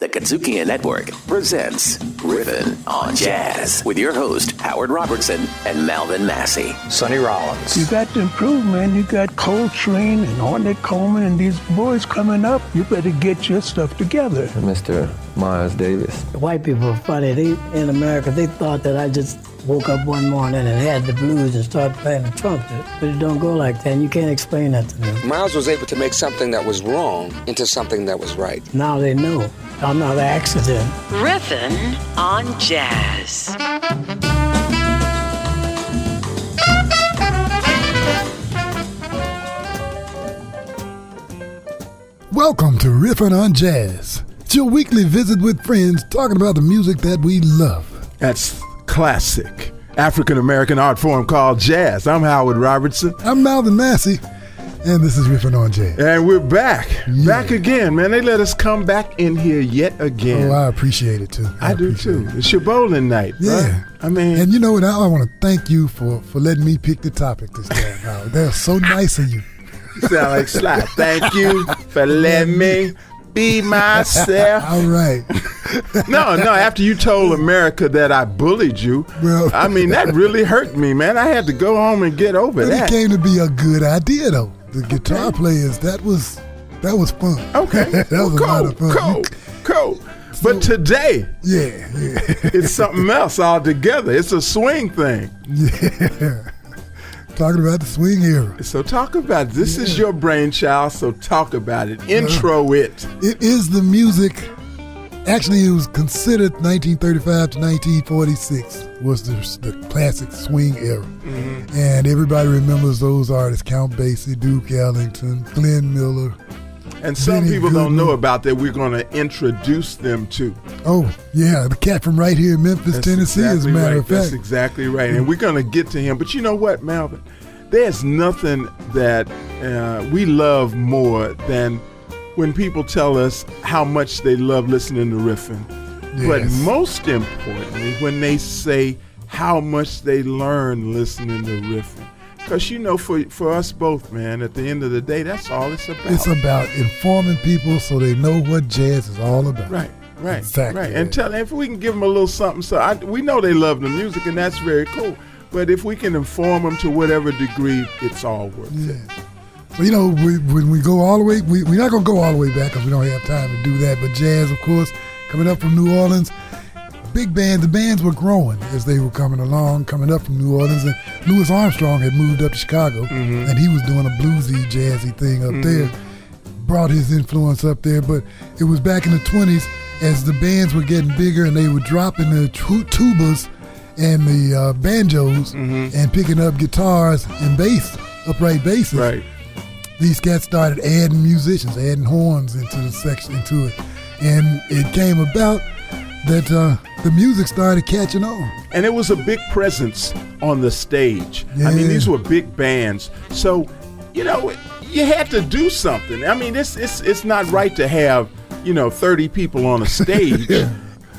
The KUDZUKIAN Network presents Riffin' on Jazz with your host, Howard Robertson and Malvin Massey. Sonny Rollins. You got to improve, man. You got Coltrane and Ornette Coleman and these boys coming up. You better get your stuff together. Mr. Miles Davis. White people are funny. In America, they thought that I just woke up one morning and had the blues and started playing the trumpet. But it don't go like that, and you can't explain that to them. Miles was able to make something that was wrong into something that was right. Now they know. I'm not an accident. Riffin' on Jazz. Welcome to Riffin' on Jazz. It's your weekly visit with friends talking about the music that we love. That's classic African-American art form called jazz. I'm Howard Robertson. I'm Malvin Massey, and this is Riffin' on Jazz. And we're back. Yeah. Back again, man. They let us come back in here yet again. Oh, I appreciate it, too. I do, too. It's your bowling night, yeah. Right? I mean... And you know what? I want to thank you for letting me pick the topic this time, Howard. They're so nice of you. You sound like Sly. Thank you for letting me be myself. All right. No, after you told America that I bullied you, well, I mean, that really hurt me, man. I had to go home and get over that. It came to be a good idea, though. The guitar players, that was fun. Okay. That was a lot of fun. Cool. But today, yeah. It's something else altogether. It's a swing thing. Yeah. Talking about the swing era. So talk about it. This is your brainchild, so talk about it. Intro it. It is the music. Actually, it was considered 1935 to 1946 was the classic swing era. Mm-hmm. And everybody remembers those artists, Count Basie, Duke Ellington, Glenn Miller. And some people Goodman. don't know about that. We're going to introduce them to. Oh, yeah. The cat from right here in Memphis, Tennessee, as a matter of fact. That's exactly right. And we're going to get to him. But you know what, Malvin? There's nothing that we love more than when people tell us how much they love listening to riffing. Yes. But most importantly, when they say how much they learn listening to riffing. Because, you know, for us both, man, at the end of the day, that's all it's about. It's about informing people so they know what jazz is all about. Right. Exactly. Right. And if we can give them a little something, we know they love the music, and that's very cool. But if we can inform them to whatever degree, it's all worth it. So, you know, when we go all the way, we're not going to go all the way back because we don't have time to do that. But jazz, of course, coming up from New Orleans, big band, the bands were growing as they were coming up from New Orleans. And Louis Armstrong had moved up to Chicago, and he was doing a bluesy, jazzy thing up there. Brought his influence up there. But it was back in the 20s as the bands were getting bigger and they were dropping the tubas and the banjos and picking up guitars and bass, upright basses. Right. These cats started adding musicians, adding horns into it. And it came about that the music started catching on. And it was a big presence on the stage. Yeah. I mean, these were big bands. So, you know, you had to do something. I mean, it's not right to have, 30 people on a stage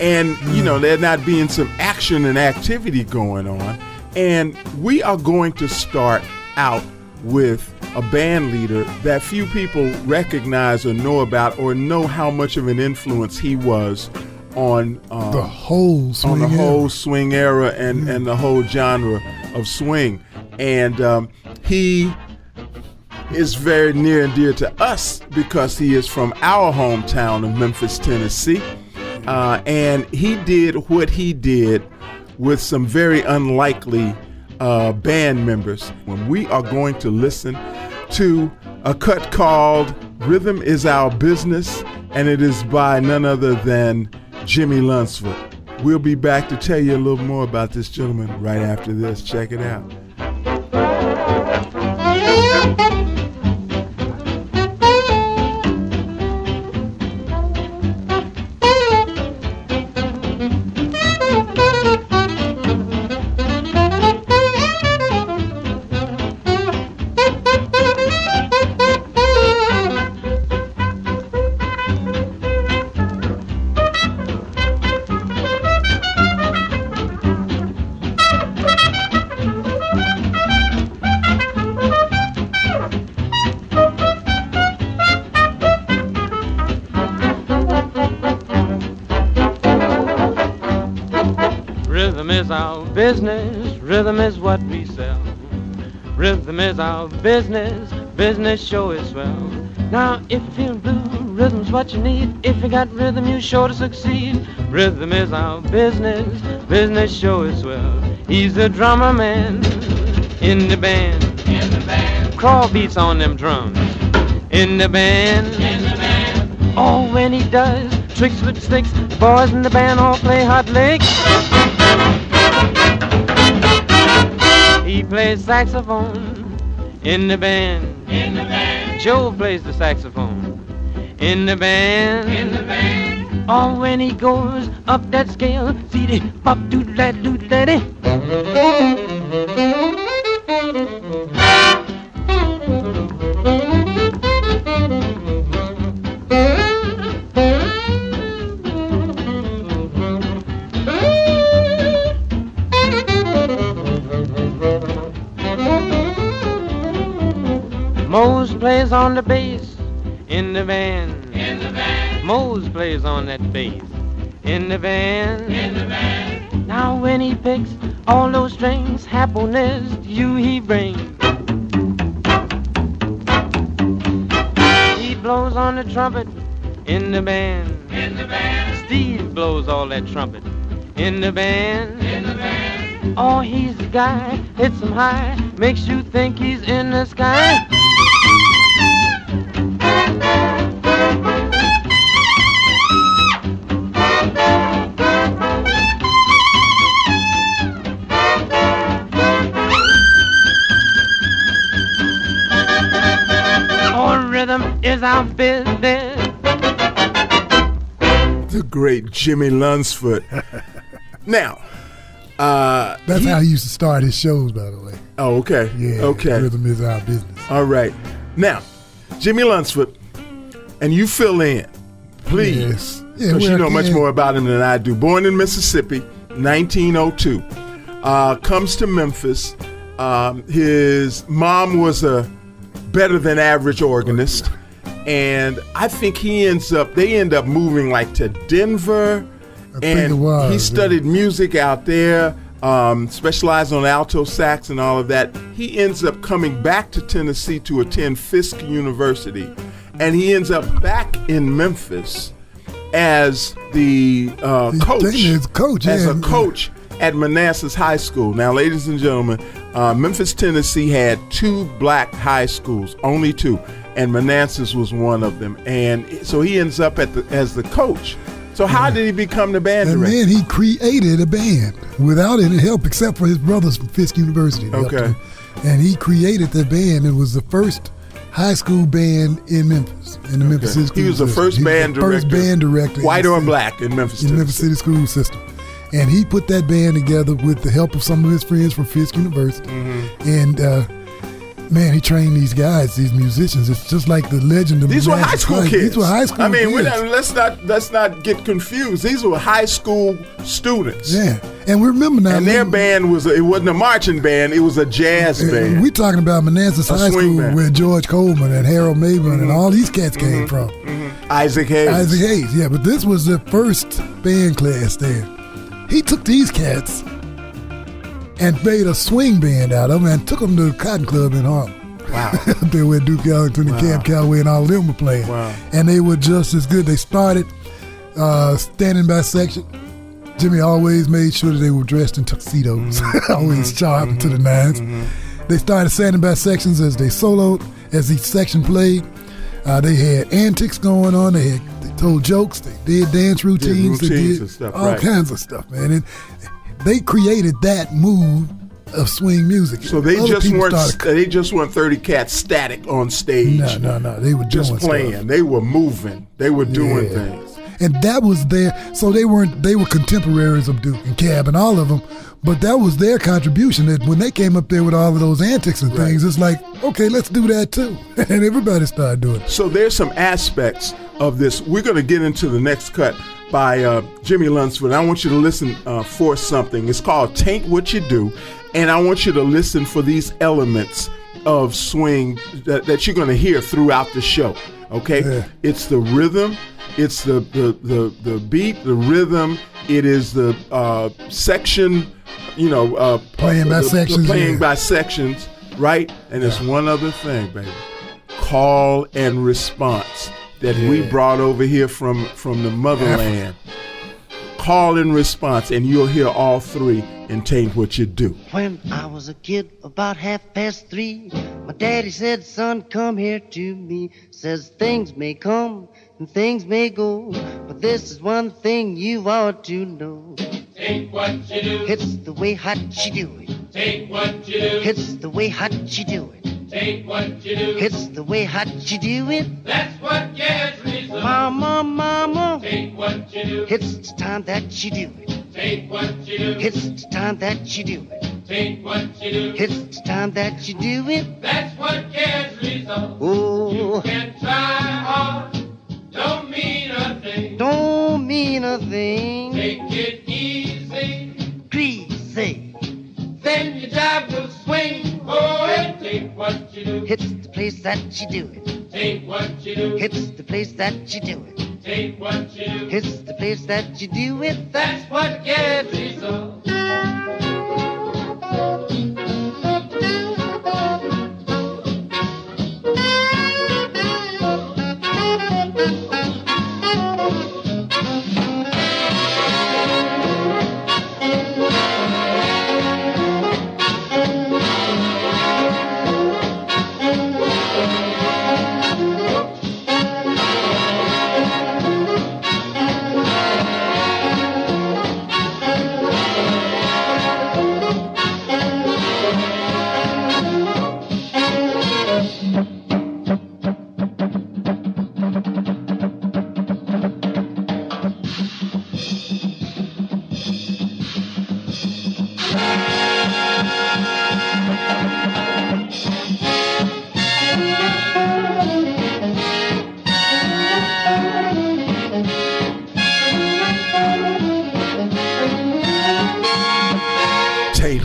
and, there not being some action and activity going on. And we are going to start out with a band leader that few people recognize or know about or know how much of an influence he was on the whole swing era and the whole genre of swing. And he is very near and dear to us because he is from our hometown of Memphis, Tennessee. And he did what he did with some very unlikely band members. When we are going to listen to a cut called Rhythm Is Our Business, and it is by none other than Jimmie Lunceford. We'll be back to tell you a little more about this gentleman right after this. Check it out. Rhythm is our business, rhythm is what we sell. Rhythm is our business, business show is swell. Now if you feel blue, rhythm's what you need. If you got rhythm, you're sure to succeed. Rhythm is our business, business show is swell. He's the drummer man in the band. In the band. Crawl beats on them drums. In the band. In the band. Oh, when he does tricks with sticks, the boys in the band all play hot licks. He plays saxophone in the band. In the band. Joe plays the saxophone in the band. In the band. Oh, when he goes up that scale, see the pop doo da doo da da. Mose plays on the bass in the band. In the band. Mose plays on that bass in the band. In the band. Now when he picks all those strings, happiness to you he brings. He blows on the trumpet in the band. In the band. Steve blows all that trumpet in the band. In the band. Oh, he's the guy, hits him high, makes you think he's in the sky. Is our business. The great Jimmie Lunceford. Now, that's how he used to start his shows, by the way. Oh, okay. Yeah. Okay. Rhythm is our business. All right. Now, Jimmie Lunceford, and you fill in, please, Yes. Yeah, because you well, know much more about him than I do. Born in Mississippi, 1902, comes to Memphis. His mom was a better than average organist. And I think they end up moving like to Denver, and he studied music out there, specialized on alto sax and all of that. He ends up coming back to Tennessee to attend Fisk University, and he ends up back in Memphis as the coach at Manassas High School. Now, ladies and gentlemen, Memphis, Tennessee had 2 black high schools, only 2. And Manassas was one of them, and so he ends up as the coach. So how did he become the band director? And then he created a band without any help, except for his brothers from Fisk University. Okay. And he created the band. It was the first high school band in Memphis, in the Memphis City School He was the system. first band director. First band director, white or black, in Memphis. In the Memphis City School system. And he put that band together with the help of some of his friends from Fisk University. Mm-hmm. And man, he trained these guys, these musicians. It's just like the legend of these were high school kids. These were high school kids. Let's not get confused. These were high school students. Yeah, and we remember now. And their band it wasn't a marching band. It was a jazz band. We're talking about Manassas High School, band. where George Coleman and Harold Mabin and all these cats came from. Mm-hmm. Isaac Hayes. Yeah, but this was the first band class there. He took these cats and made a swing band out of them and took them to the Cotton Club in Harlem. Wow. There where Duke Ellington and Cam Calloway and all of them were playing. Wow. And they were just as good. They started standing by section. Jimmie always made sure that they were dressed in tuxedos, always sharp to the nines. Mm-hmm. They started standing by sections as they soloed, as each section played. They had antics going on. They told jokes. They did dance routines. They did and stuff, all kinds of stuff, man. And they created that move of swing music. So they just weren't 30 cats static on stage. No. They were just playing. Stuff. They were moving. They were doing things. And that was so they were contemporaries of Duke and Cab and all of them, but that was their contribution. That when they came up there with all of those antics and things, it's like, okay, let's do that too. And everybody started doing it. So there's some aspects of this. We're going to get into the next cut by Jimmie Lunceford. I want you to listen for something. It's called Tain't What You Do. And I want you to listen for these elements of swing that you're going to hear throughout the show. Okay, Yeah. it's the rhythm, it's the beat, the rhythm. It is the section, Playing by sections. playing by sections, right? And there's one other thing, baby. Call and response that we brought over here from the motherland. Call and response, and you'll hear all three in Taint What You Do. When I was a kid, about 3:30, my daddy said, son, come here to me. Says things may come and things may go, but this is one thing you ought to know. Take what you do. It's the way hot you do it. Take what you do. It's the way hot you do it. Take what you do. It's the way hot you do it. That's what gets reason. Mama, mama. Take what you do. It's the time that you do it. Take what you do. It's the time that you do it. Take what you do. It's the time that you do it. That's what gets reason. Oh. You can try hard. Don't mean a thing. Don't mean a thing. Take it easy. Greasy. Then your job will swing. Oh, and take what you do. It's the place that you do it. Take what you do. It's the place that you do it. Take what you do. It's the place that you do it. That's what gets reason.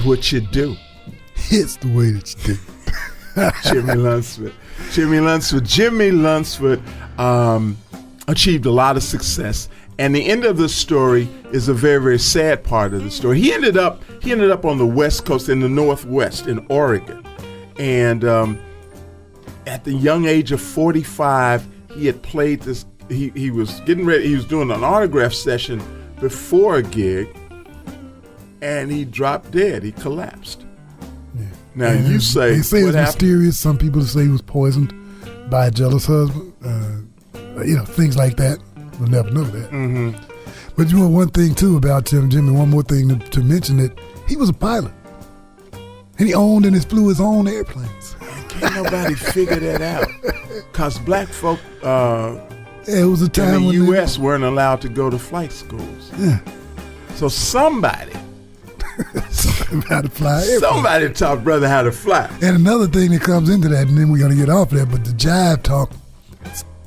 What you do. It's the way that you do. Jimmie Lunceford. Jimmie Lunceford achieved a lot of success, and the end of the story is a very, very sad part of the story. He ended up on the West Coast, in the Northwest, in Oregon, and at the young age of 45, he had played this. He was getting ready. He was doing an autograph session before a gig. And he dropped dead. He collapsed. Yeah. Now you say they say it's mysterious. Some people say he was poisoned by a jealous husband. Things like that. We'll never know that. Mm-hmm. But you know one thing too about Jimmie. One more thing to mention, that he was a pilot, and he owned and flew his own airplanes. And can't nobody figure that out, cause black folk it was a time in the when U.S. weren't allowed to go to flight schools. Yeah. So somebody how to fly. Somebody taught brother how to fly. And another thing that comes into that, and then we're gonna get off that, but the jive talk,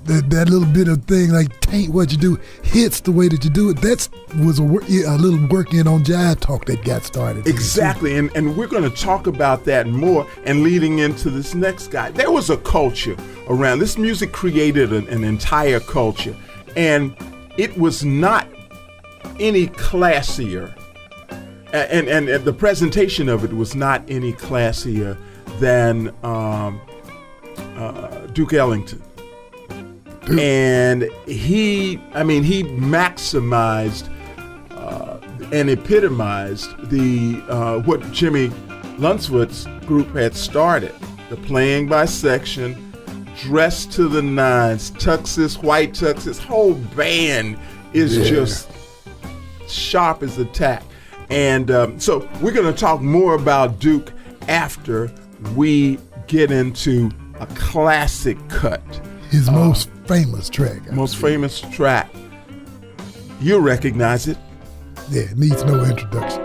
that little bit of thing like taint what you do, hits the way that you do it. That was a little work in on jive talk that got started. Exactly, and we're going to talk about that more. And leading into this next guy, there was a culture around this music. Created an entire culture, and it was not any classier. And the presentation of it was not any classier than Duke Ellington. And he maximized and epitomized the what Jimmie Lunceford's group had started. The playing by section, dressed to the nines, tuxes, white tuxes. Whole band is just sharp as a tack. And so we're going to talk more about Duke after we get into a classic cut. His most famous track. Famous track. You'll recognize it. Yeah, it needs no introduction.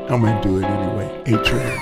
I'm going to do it anyway. A-Train.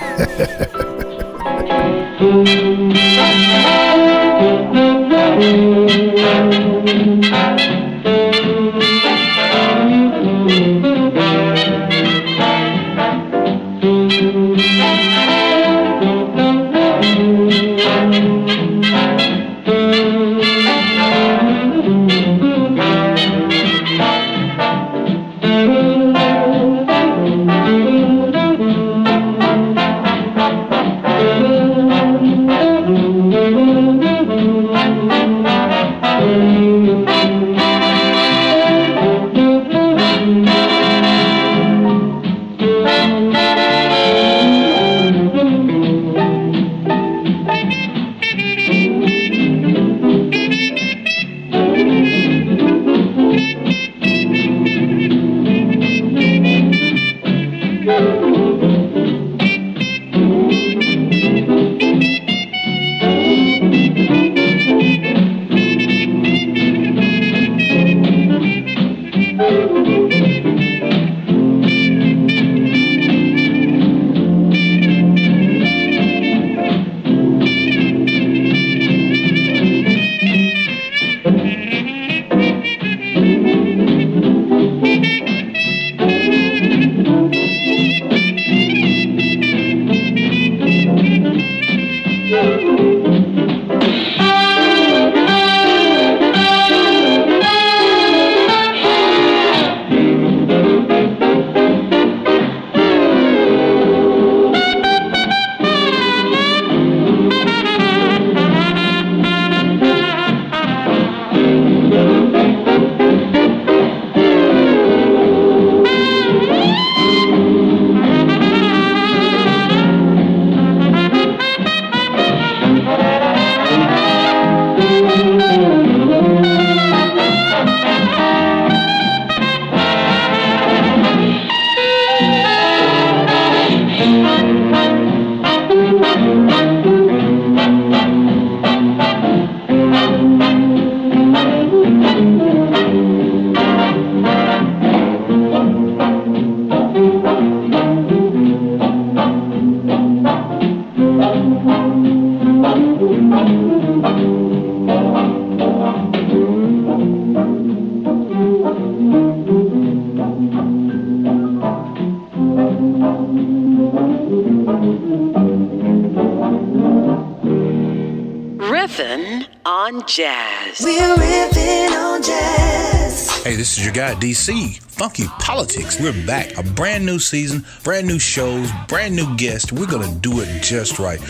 on Jazz. We're riffing on jazz. Hey, this is your guy, DC, Funky Politics. We're back. A brand new season, brand new shows, brand new guests. We're going to do it just right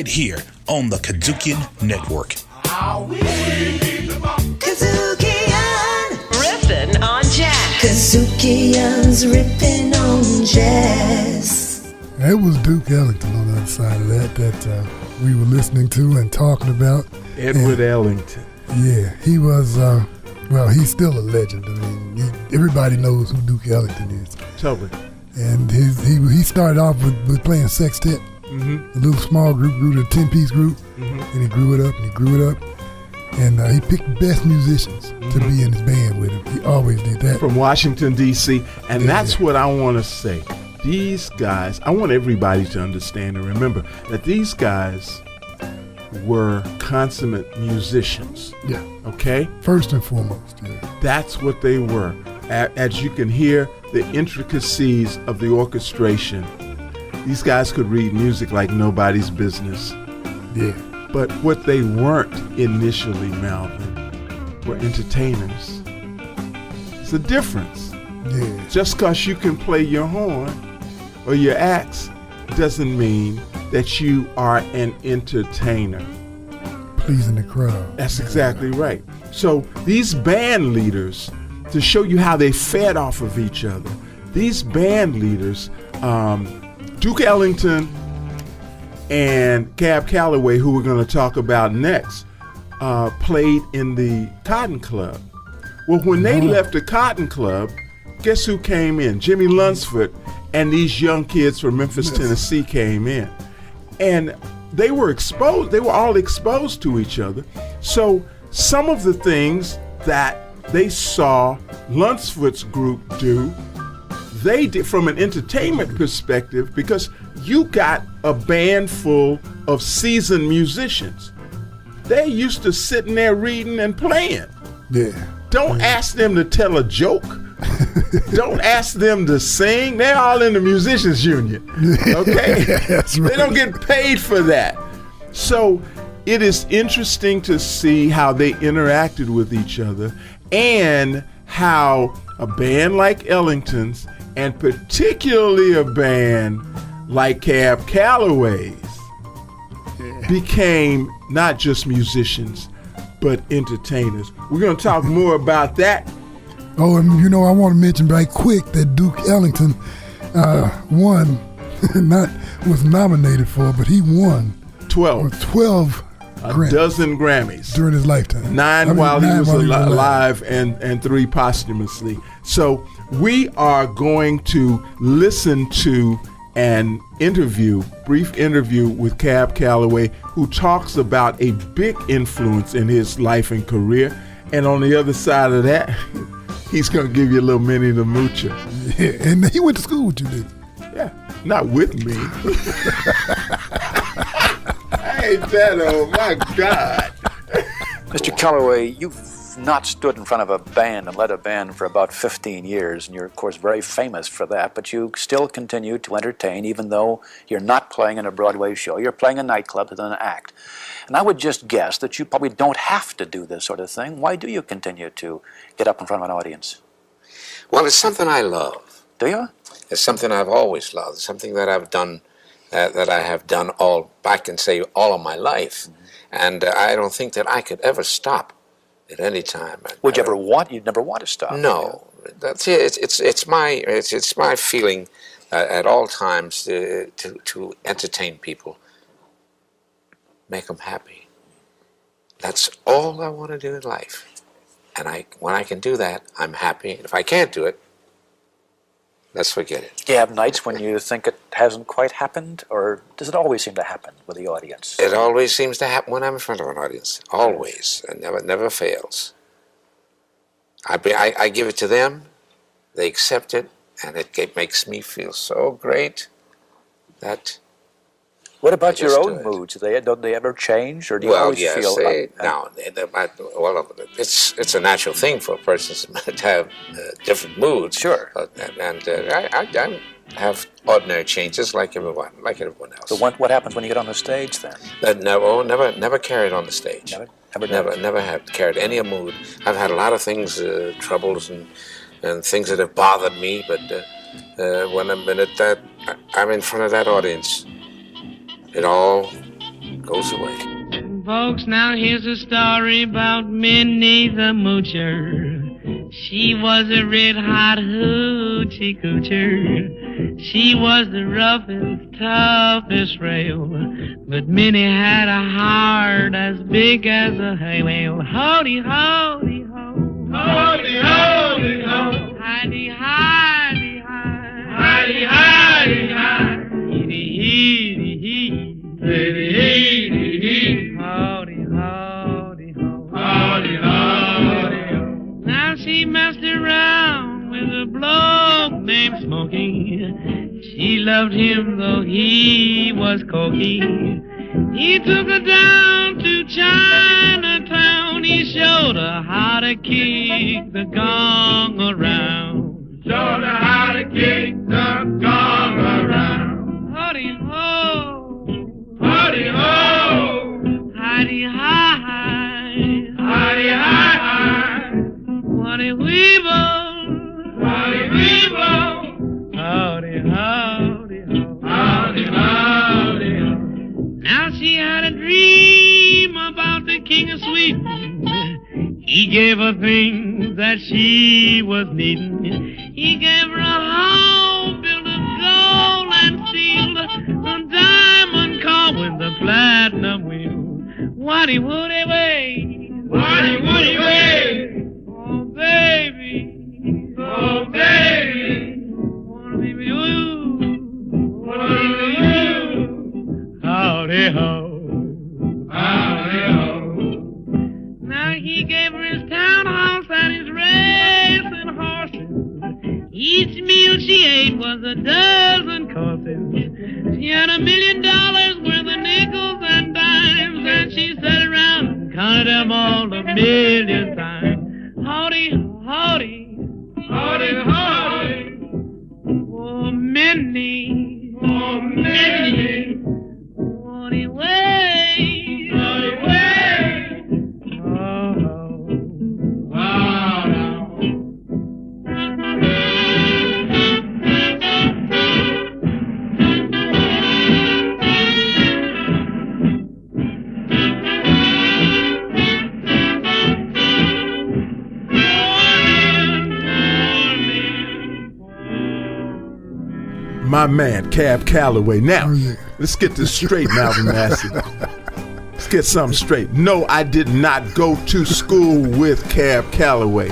here on the KUDZUKIAN Network. KUDZUKIAN. Riffin on Jazz. KUDZUKIAN's riffing on jazz. It was Duke Ellington on the other side of that we were listening to and talking about. Edward Ellington. Yeah, he was, he's still a legend. I mean, everybody knows who Duke Ellington is. Totally. And he started off with playing sextet. Mm-hmm. A little small group, grew to a 10-piece group, and he grew it up, and he picked the best musicians to be in his band with him. He always did that. From Washington, D.C., and that's what I want to say. These guys, I want everybody to understand and remember that these guys were consummate musicians. Yeah. Okay? First and foremost, yeah. That's what they were. As you can hear the intricacies of the orchestration, these guys could read music like nobody's business. Yeah. But what they weren't initially, Malvin, were entertainers. It's a difference. Yeah. Just because you can play your horn or your axe doesn't mean that you are an entertainer. Pleasing the crowd. That's exactly right. So these band leaders, to show you how they fed off of each other, these band leaders, Duke Ellington and Calloway, who we're going to talk about next, played in the Cotton Club. Well, when they left the Cotton Club, guess who came in? Jimmie Lunceford and these young kids from Memphis, Tennessee came in. And they were exposed, they were all exposed to each other. So some of the things that they saw Lunceford's group do, they did from an entertainment perspective, because you got a band full of seasoned musicians. They used to sitting there reading and playing. Yeah. Don't ask them to tell a joke. Don't ask them to sing. They're all in the musicians union. Okay? That's right. They don't get paid for that. So it is interesting to see how they interacted with each other, and how a band like Ellington's, and particularly a band like Calloway's, became not just musicians, but entertainers. We're going to talk more about that. Oh, and I want to mention right quick that Duke Ellington was nominated for, but he won 12 Grammys. Dozen Grammys during his lifetime. Nine while he was alive, and 3 posthumously. So we are going to listen to an brief interview with Calloway, who talks about a big influence in his life and career. And on the other side of that, he's going to give you a little Minnie the Moocher. Yeah, and he went to school with you, didn't he? Yeah, not with me. Hey, Dad, oh my God. Mr. Calloway, you've not stood in front of a band and led a band for about 15 years, and you're, of course, very famous for that, but you still continue to entertain, even though you're not playing in a Broadway show. You're playing a nightclub with an act. And I would just guess that you probably don't have to do this sort of thing. Why do you continue to get up in front of an audience? Well, it's something I love. Do you? It's something I've always loved. It's something that I've done, that I have done all of my life. Mm-hmm. And I don't think that I could ever stop at any time. Would you ever want? You'd never want to stop. No, that's it. It's my feeling at all times to entertain people, make them happy. That's all I want to do in life. And when I can do that, I'm happy. If I can't do it, let's forget it. Do you have nights when you think it hasn't quite happened, or does it always seem to happen with the audience? It always seems to happen when I'm in front of an audience. Always. And never fails. I give it to them, they accept it, and it makes me feel so great that... What about your own moods? Don't they ever change, or do you always feel... It's a natural thing for a person to have different moods. Sure. I have ordinary changes like everyone else. So what happens when you get on the stage then? Never carried on the stage. Never? Never have carried any mood. I've had a lot of things, troubles and things that have bothered me, but when I'm in front of that audience, it all goes away. Folks, now here's a story about Minnie the Moocher. She was a red-hot hoochie coocher. She was the roughest, toughest rail, but Minnie had a heart as big as a hay whale. Howdy, howdy, ho. Howdy, howdy, ho. Hidey, hidey, hi. Hidey, hidey, hi. Heedy, heedy, hee. Heedy, heedy, hee. Howdy, howdy, ho. Howdy, howdy, ho. Now she messed around with a bloke named Smokey. She loved him though he was cocky. He took her down to Chinatown. He showed her how to kick the gong around. Showed her how to kick the gong around. Howdy ho, howdy ho, howdy hi, howdy hi, howdy weevil, howdy weevil, howdy howdy ho, howdy howdy ho. Now she had a dream about the King of Sweden. He gave her things that she was needing. He gave her a home built of gold and steel, a diamond car with a platinum wheel. Waddy woody way, waddy woody way. Oh baby, oh baby, wanna be with you, wanna be with you. Howdy ho, howdy ho. Now he gave her his townhouse and his racing horses. Each meal she ate was a dozen courses. She had $1 million worth of nickels and dimes, and she sat around and counted them all 1,000,000 times. Howdy, howdy, howdy, howdy. Oh, Minnie, oh, Minnie. Howdy way, howdy way. Oh, wow. My man, Cab Calloway. Now, let's get this straight, Malvin Massey. Let's get something straight. No, I did not go to school with Cab Calloway.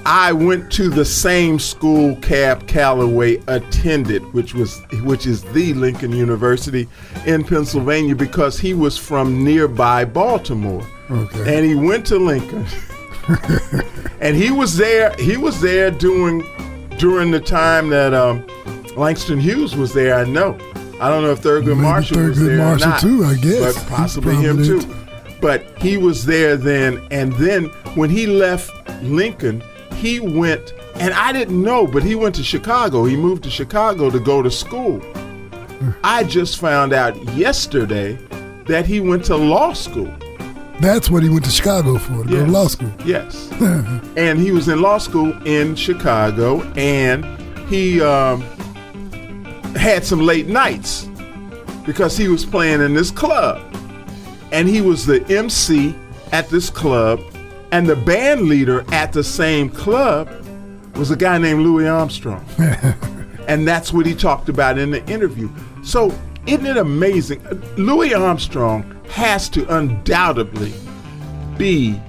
I went to the same school Cab Calloway attended, which is the Lincoln University in Pennsylvania, because he was from nearby Baltimore. Okay. And he went to Lincoln. And he was there during the time that Langston Hughes was there. I know. I don't know if Thurgood Marshall was there or not, too, I guess. But possibly him too. But he was there then, and then when he left Lincoln, he went, and I didn't know, but he went to Chicago. He moved to Chicago to go to school. I just found out yesterday that he went to law school. That's what he went to Chicago for, to go to law school. Yes. And he was in law school in Chicago, and he had some late nights because he was playing in this club. And he was the MC at this club, and the band leader at the same club was a guy named Louis Armstrong. And that's what he talked about in the interview. So isn't it amazing? Louis Armstrong has to undoubtedly be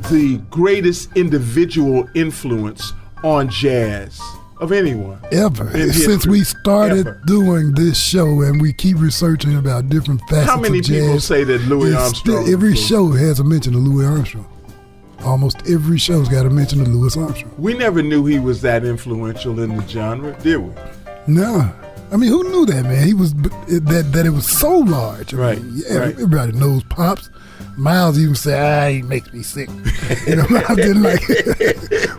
the greatest individual influence on jazz of anyone. Ever. Since we started doing this show and we keep researching about different facets of jazz. How many people say that Louis Armstrong? Every show has a mention of Louis Armstrong. Almost every show's got a mention of Louis Armstrong. We never knew he was that influential in the genre, did we? No. I mean, who knew that, man? He was that it was so large. I mean, everybody knows Pops. Miles even say, he makes me sick. You know, I didn't like it.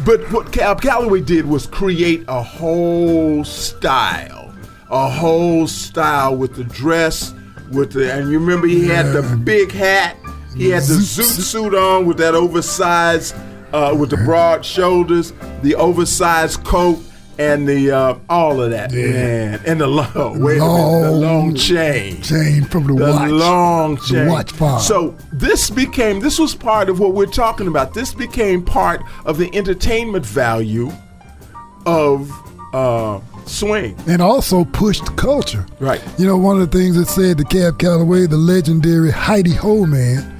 But what Calloway did was create a whole style with the dress, and you remember he had the big hat, He had the zoot suit on with that oversized, with the broad shoulders, the oversized coat, and the all of that, man. And the long chain. Chain from the watch. The long chain. The watch part. So this was part of what we're talking about. This became part of the entertainment value of swing. And also pushed culture. Right. You know, one of the things that said the Cab Calloway, the legendary Heidi-Ho man,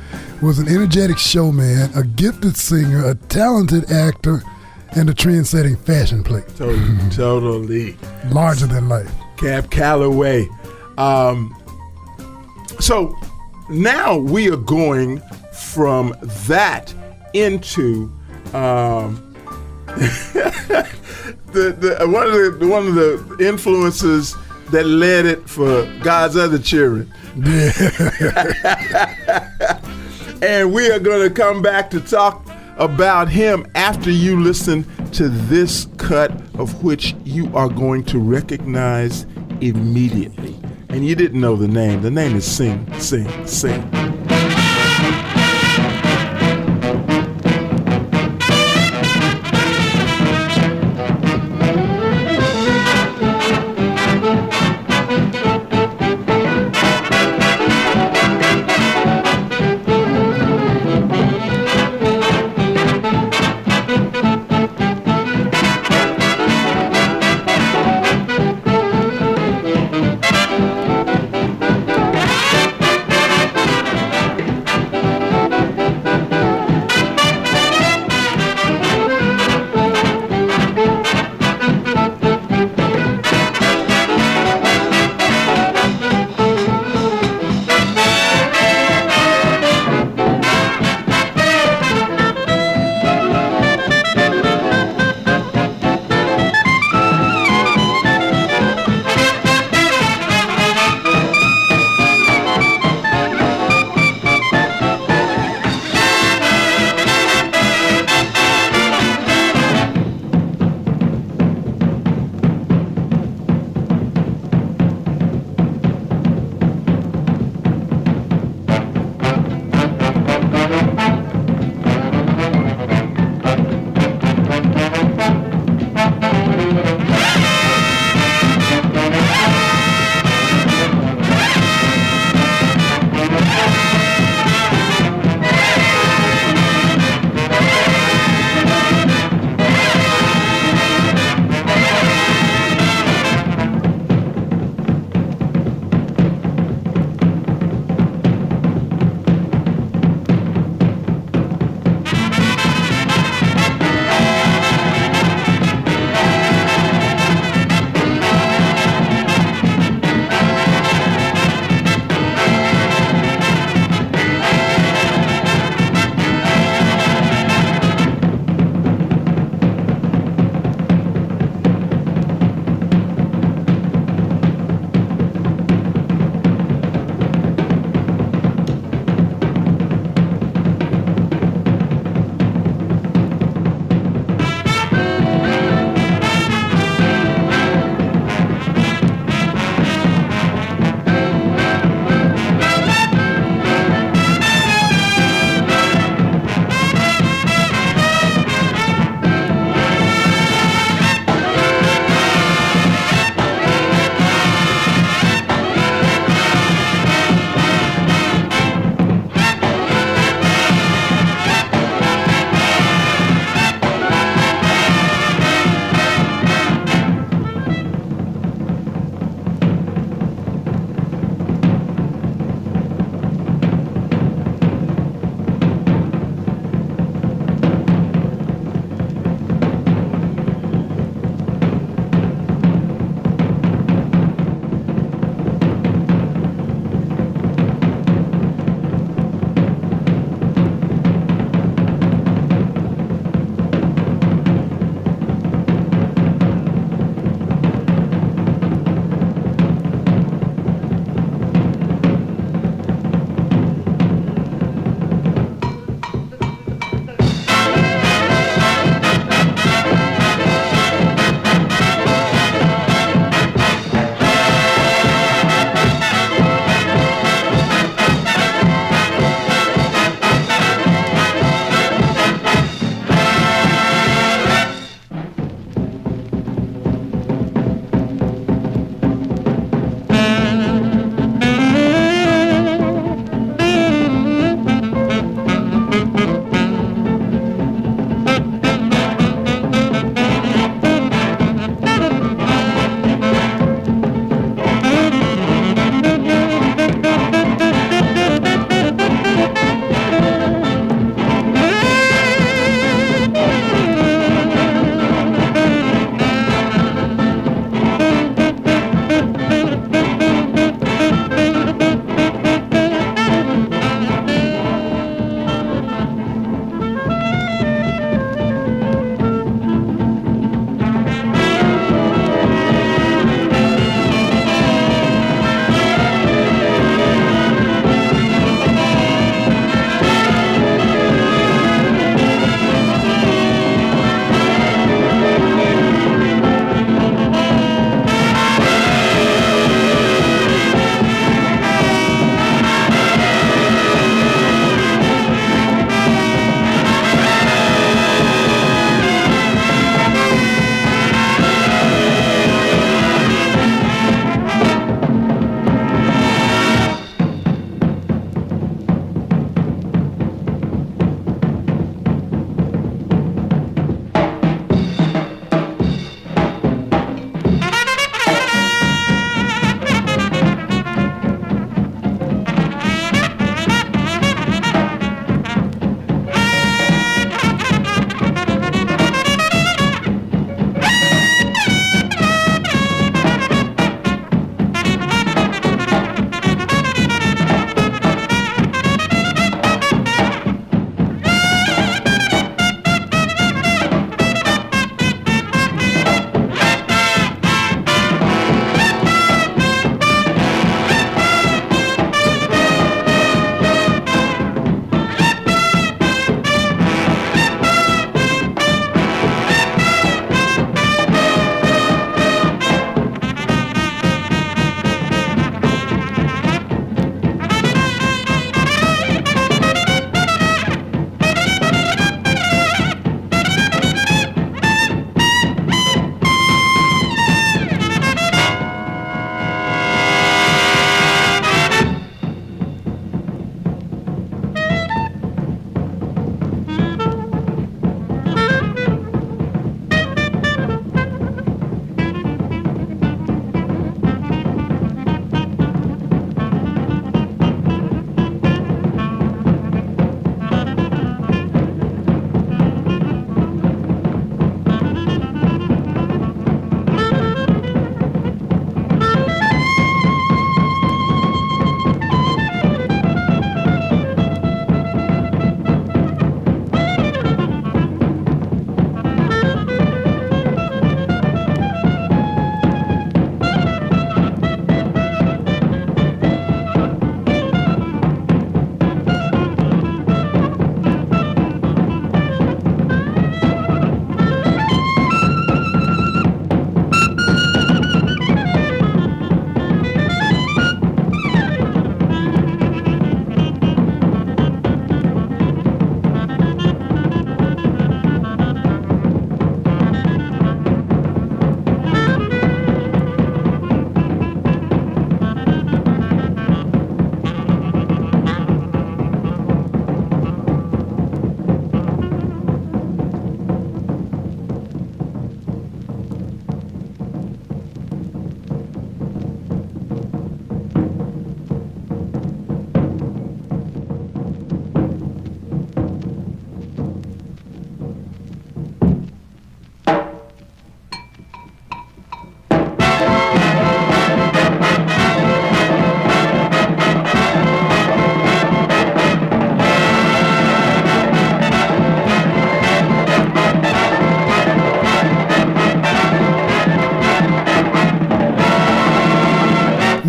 was an energetic showman, a gifted singer, a talented actor, and a trend-setting fashion plate. Totally. Larger than life. Cab Calloway. So now we are going from that into one of the influences that led it for God's other children. Yeah. And we are going to come back to talk about him after you listen to this cut, of which you are going to recognize immediately. And you didn't know the name. The name is Sing, Sing, Sing.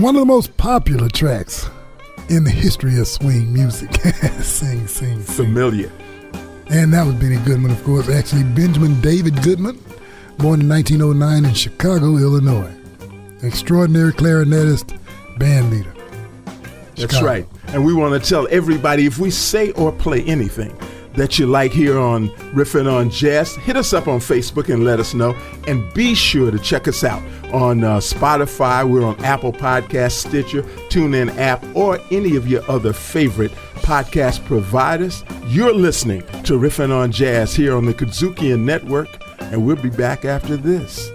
one of the most popular tracks in the history of swing music. Sing. Familiar. And that was Bennie Goodman, of course. Actually, Benjamin David Goodman, born in 1909 in Chicago, Illinois. Extraordinary clarinetist, band leader. That's right. And we want to tell everybody, if we say or play anything that you like here on Riffin' on Jazz, hit us up on Facebook and let us know. And be sure to check us out on Spotify. We're on Apple Podcasts, Stitcher, TuneIn app, or any of your other favorite podcast providers. You're listening to Riffin' on Jazz here on the KUDZUKIAN Network, and we'll be back after this.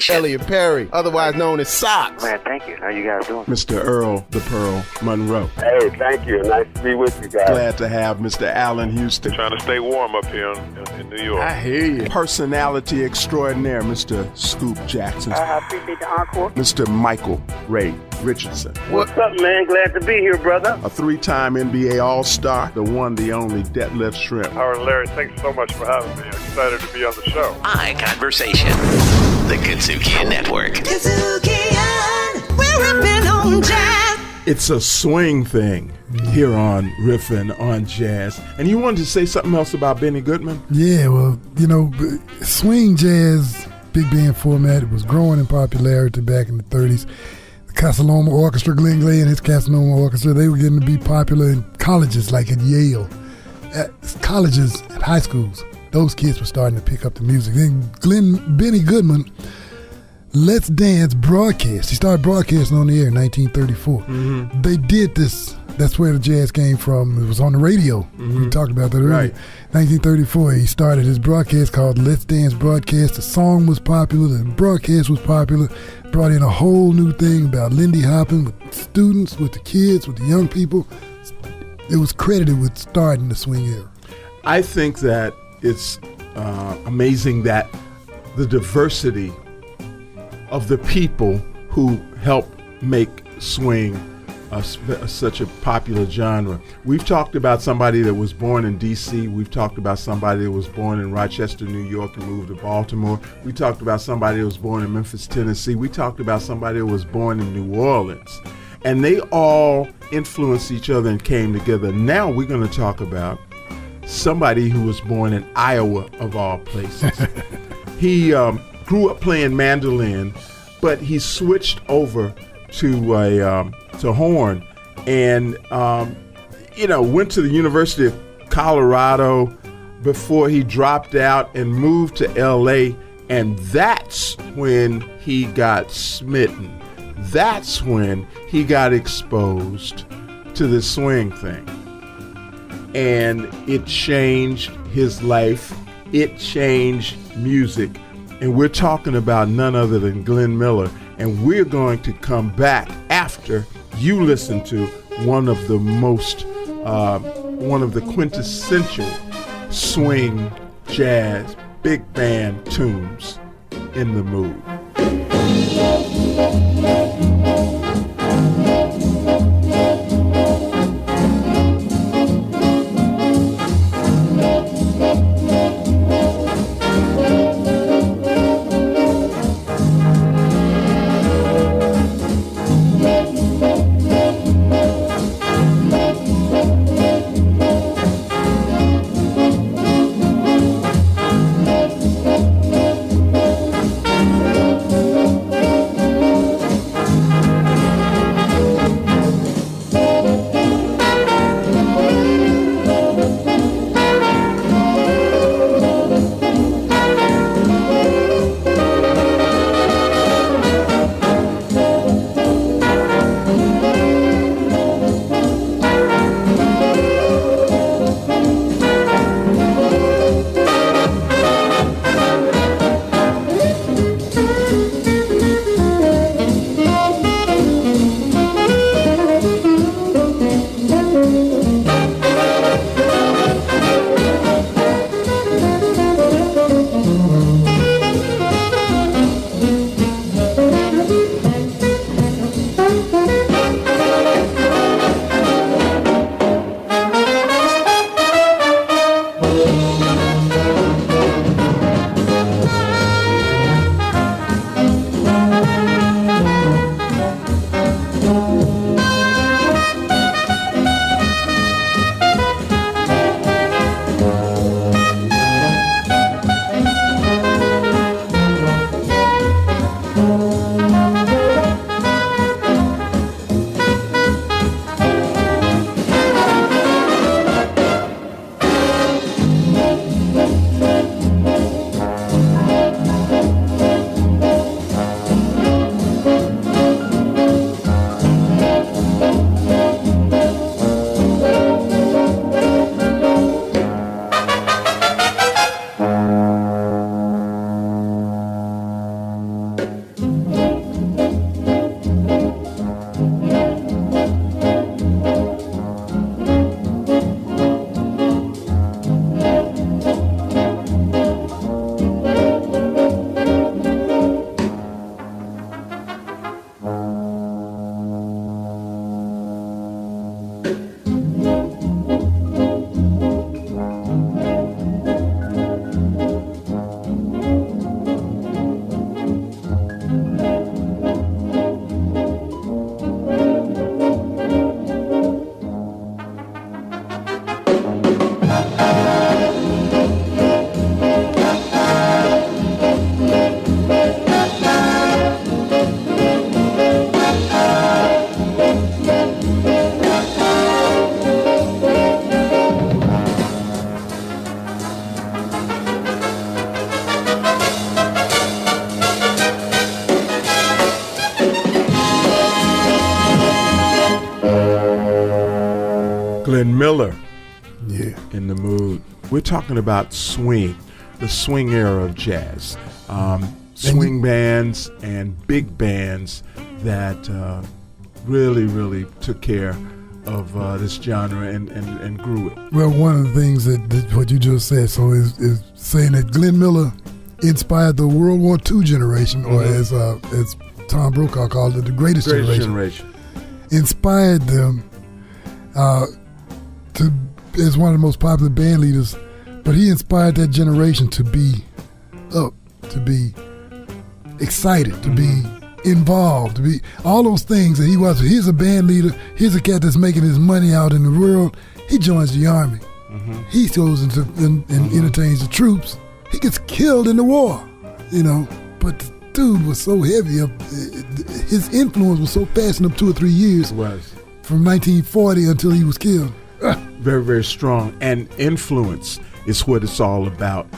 Elliot Perry, otherwise known as Socks. Man, thank you. How you guys doing? Mr. Earl the Pearl Monroe. Hey, thank you. Nice to be with you guys. Glad to have Mr. Allen Houston. Trying to stay warm up here in New York. I hear you. Personality extraordinaire, Mr. Scoop Jackson. I appreciate the encore. Mr. Michael Ray Richardson. What's up, man? Glad to be here, brother. A 3-time NBA All-Star, the one, the only, Detlef Shrimp. Howard and Larry, thanks so much for having me. I'm excited to be on the show. Eye Conversation. The KUDZUKIAN Network. KUDZUKIAN, we're ripping on jazz. It's a swing thing here on Riffin' on Jazz. And you wanted to say something else about Bennie Goodman? Yeah, well, swing jazz, big band format, it was growing in popularity back in the 30s. The Casanova Orchestra, Glenn Glay and his Casanova Orchestra, they were getting to be popular in colleges like at Yale. At colleges, at high schools. Those kids were starting to pick up the music. Then Bennie Goodman, Let's Dance broadcast. He started broadcasting on the air in 1934. Mm-hmm. They did this. That's where the jazz came from. It was on the radio. Mm-hmm. We talked about that earlier. Right. 1934, he started his broadcast called Let's Dance broadcast. The song was popular. The broadcast was popular. Brought in a whole new thing about Lindy hopping with students, with the kids, with the young people. It was credited with starting the swing era. I think that it's amazing that the diversity of the people who help make swing such a popular genre. We've talked about somebody that was born in D.C. We've talked about somebody that was born in Rochester, New York and moved to Baltimore. We talked about somebody that was born in Memphis, Tennessee. We talked about somebody that was born in New Orleans. And they all influenced each other and came together. Now we're going to talk about somebody who was born in Iowa, of all places. He grew up playing mandolin, but he switched over to horn and, went to the University of Colorado before he dropped out and moved to L.A., and that's when he got smitten. That's when he got exposed to the swing thing. And it changed his life. It changed music. And we're talking about none other than Glenn Miller. And we're going to come back after you listen to one of the quintessential swing, jazz, big band tunes, In the Mood. Glenn Miller. Yeah. In the mood. We're talking about swing, the swing era of jazz. Swing bands and big bands that really, really took care of this genre and grew it. Well, one of the things that what you just said, so is saying that Glenn Miller inspired the World War II generation, or as Tom Brokaw called it, the greatest generation. Inspired them to as one of the most popular band leaders, but he inspired that generation to be up, to be excited, to be involved, to be all those things that he was. Here's a band leader, here's a cat that's making his money out in the world. He joins the army. He goes and entertains the troops. He gets killed in the war, but the dude was so heavy. His influence was so fast in up 2 or 3 years. It was. From 1940 until he was killed. Very, very strong. And influence is what it's all about.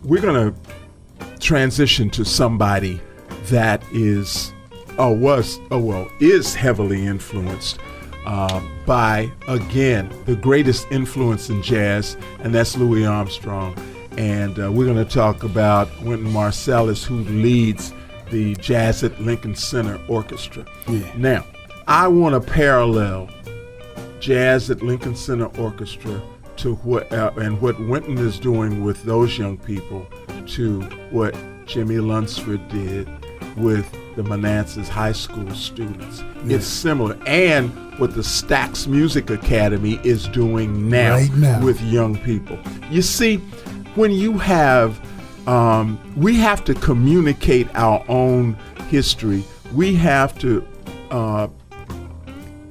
We're going to transition to somebody that is heavily influenced by, again, the greatest influence in jazz, and that's Louis Armstrong. And we're going to talk about Wynton Marsalis, who leads the Jazz at Lincoln Center Orchestra. Yeah. Now, I want to parallel Jazz at Lincoln Center Orchestra to what Wynton is doing with those young people to what Jimmie Lunceford did with the Manassas High School students. Yeah. It's similar. And what the Stax Music Academy is doing now with young people. You see, when you have, we have to communicate our own history. We have to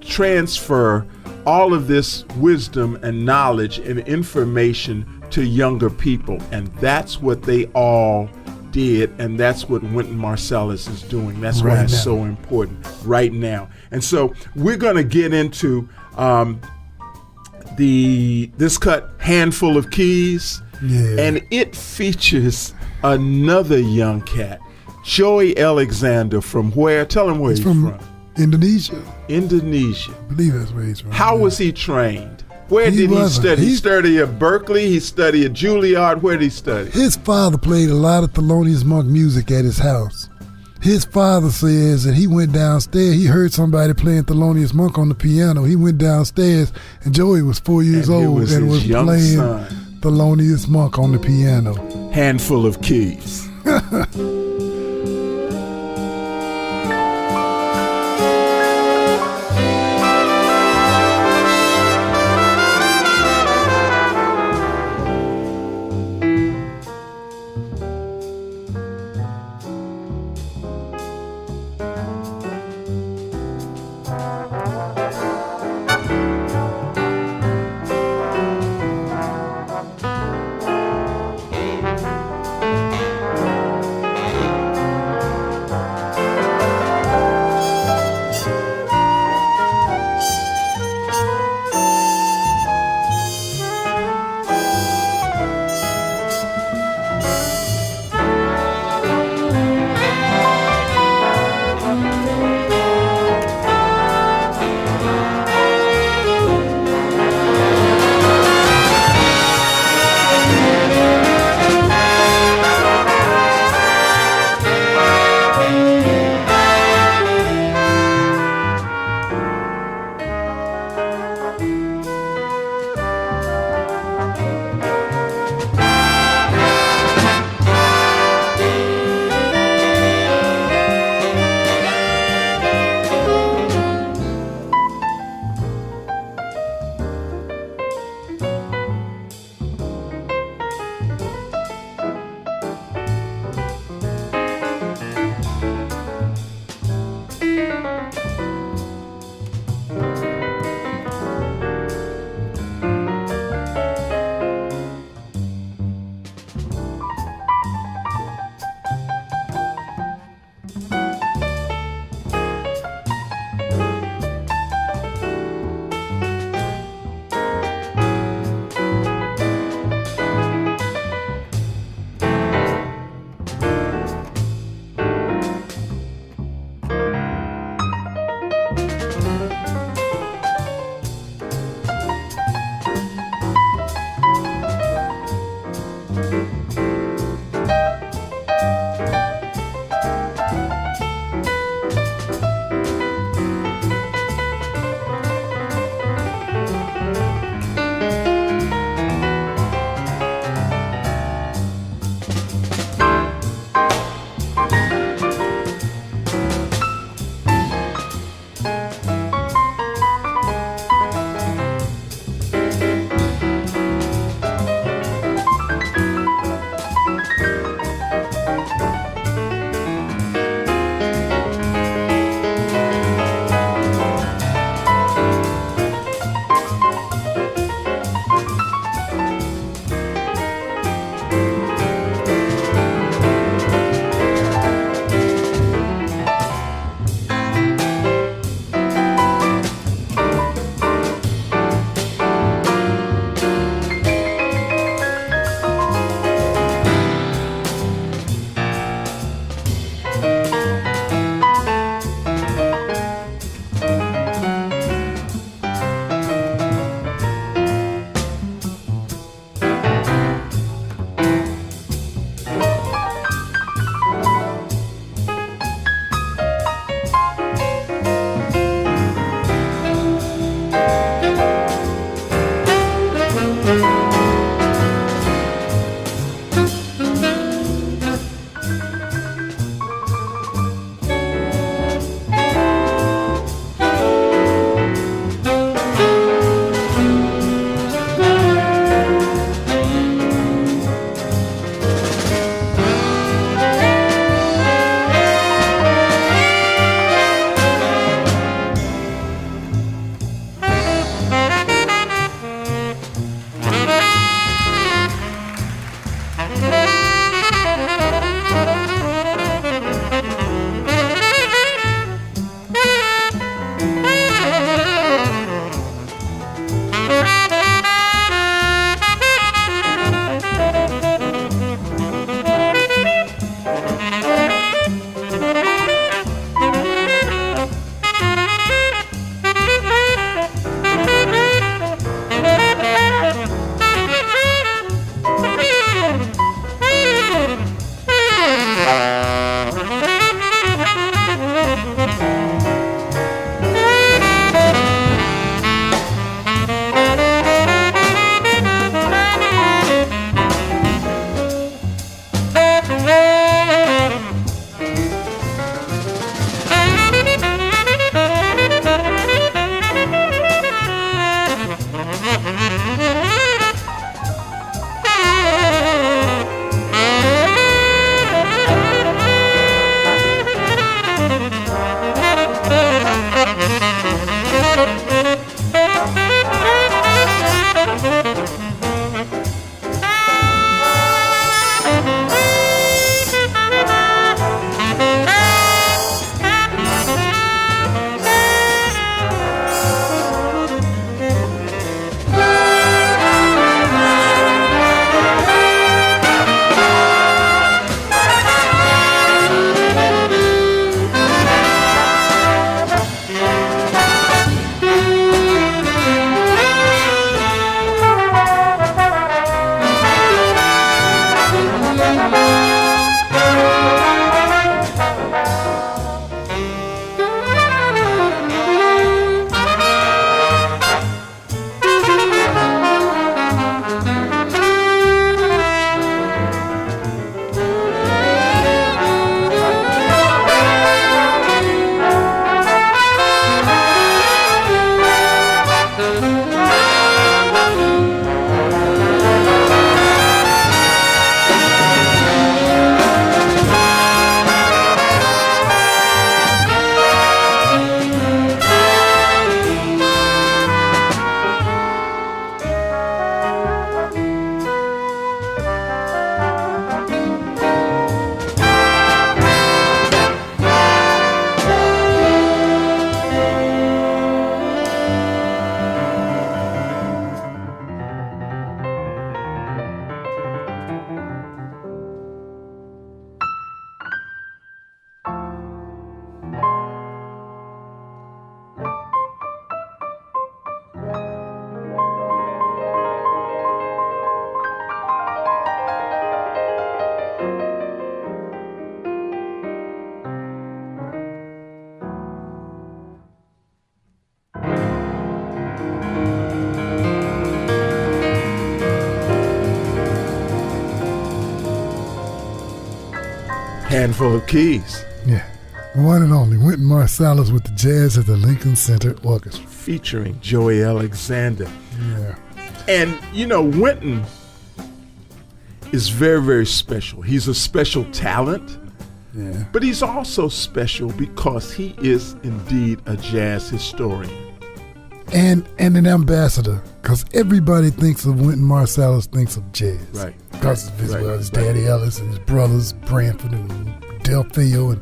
transfer all of this wisdom and knowledge and information to younger people. And that's what they all did, and that's what Wynton Marsalis is doing. That's why it's so important right now. And so we're going to get into this cut, Handful of Keys, and it features another young cat, Joey Alexander, from where? Tell him where he's from. Indonesia. Indonesia. I believe that's where he's from. How was he trained? Where did he study? He studied at Berkeley. He studied at Juilliard. Where did he study? His father played a lot of Thelonious Monk music at his house. His father says that he went downstairs. He heard somebody playing Thelonious Monk on the piano. He went downstairs, and Joey was 4 years old and was playing Thelonious Monk on the piano. Handful of Keys. Handful of keys. Yeah. One and only Wynton Marsalis with the Jazz at the Lincoln Center Orchestra. Featuring Joey Alexander. Yeah. And, you know, Wynton is very, very special. He's a special talent. Yeah. But he's also special because he is indeed a jazz historian. And an ambassador, because everybody thinks of Wynton Marsalis, thinks of jazz. Right. Because of his daddy Ellis and his brothers, Branford and Delphio and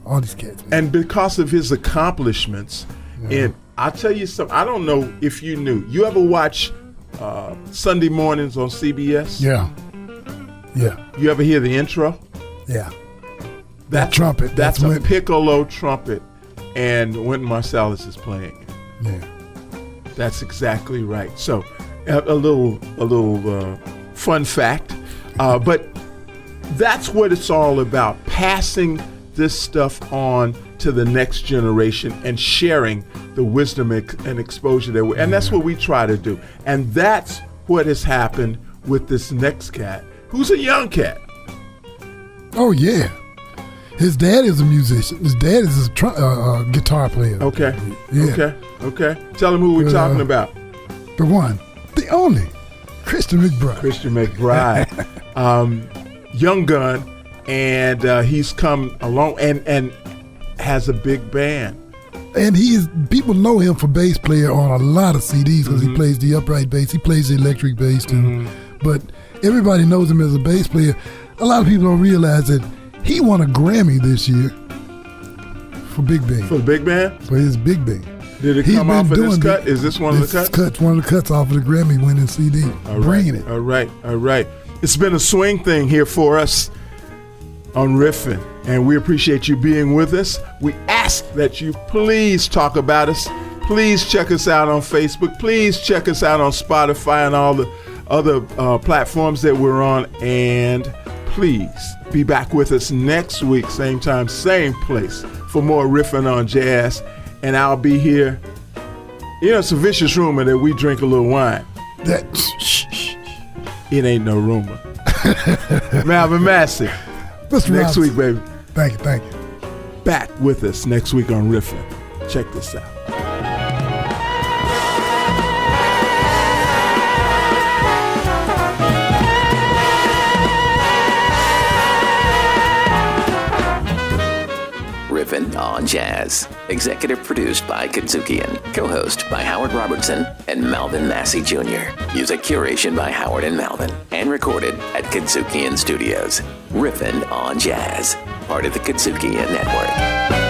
all these cats. Man. And because of his accomplishments, and I'll tell you something, I don't know if you knew. You ever watch Sunday mornings on CBS? Yeah. Yeah. You ever hear the intro? Yeah. That trumpet. That's a piccolo trumpet, and Wynton Marsalis is playing it. Yeah. That's exactly right. So, a little fun fact, but that's what it's all about: passing this stuff on to the next generation and sharing the wisdom and exposure that and that's what we try to do. And that's what has happened with this next cat, who's a young cat. Oh yeah. His dad is a musician. His dad is a guitar player. Okay. Yeah. Okay. Tell him who we're talking about. The one, the only, Christian McBride. Christian McBride. Young gun, and he's come along and has a big band. And people know him for bass player on a lot of CDs because he plays the upright bass. He plays the electric bass too. But everybody knows him as a bass player. A lot of people don't realize that he won a Grammy this year for Big Band. For the Big Band? For his Big Band. Did it come off of this cut? Is this one of the cuts? One of the cuts off of the Grammy winning CD. Bringing it. All right. It's been a swing thing here for us on RIFFIN, and we appreciate you being with us. We ask that you please talk about us. Please check us out on Facebook. Please check us out on Spotify and all the other platforms that we're on. And please be back with us next week, same time, same place, for more RIFFIN on Jazz. And I'll be here. You know, it's a vicious rumor that we drink a little wine. It ain't no rumor. Malvin Massey. Next week, baby. Thank you. Back with us next week on RIFFIN. Check this out. RIFFIN on Jazz. Executive produced by KUDZUKIAN. Co-host by Howard Robertson and Malvin Massey Jr. Music curation by Howard and Malvin. And recorded at KUDZUKIAN Studios. RIFFIN on Jazz. Part of the KUDZUKIAN Network.